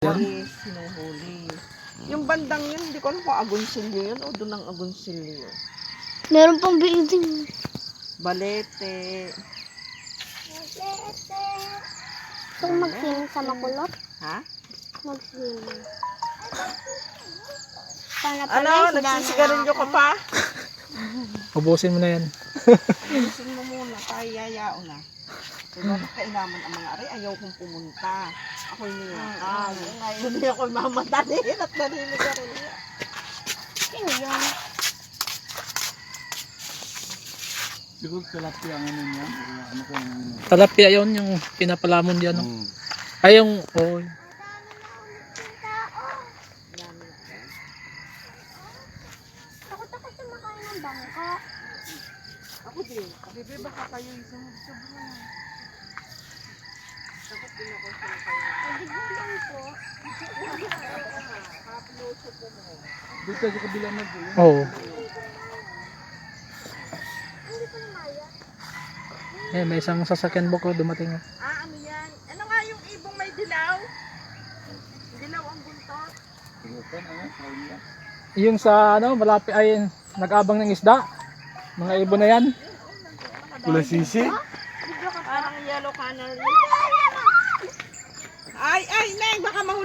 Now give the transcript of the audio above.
Yes, sinuhuli. Yung bandang yun, hindi ko alam kung agonsilyo yun o doon ang agonsilyo. Meron pang building. Balete. Gusto mag-swimming sa makulot? Ha? Mag-swimming. Paano pala Ano? Nagsisigarilyo ka pa? Ubusin mo na yan. Ayusin mo muna, yayao na. Pero kailangan ang mga ari, ayaw kong pumunta. Ako'y niyakal. Ngayon niya ako'y mamatanin at naninigarilyo. Sino yun? Siguro tilapia ang ano niya. Ano ko yung ano. Talapia yun, yung pinapalamon diyan. No? Ay, yung... Oh, Takot ako sumakain ng bangka. Ako din. Bebe, baka kayo isang-sobra. Takot din ako sa kayo. Pagiging po. Dito sa kabila na doon. oh. Hindi ko na maya. Eh, may isang sasakyan buko dumating. Ah, ano yan? Ano nga yung ibong may dilaw? Dilaw ang buntot. Tulutan, ano? Kauliya. Yung sa ano, malapit ay nag-abang ng isda. Mga ibon na yan. Kulay sisi? Parang yellow canary. Ay, Neng, baka mahuli.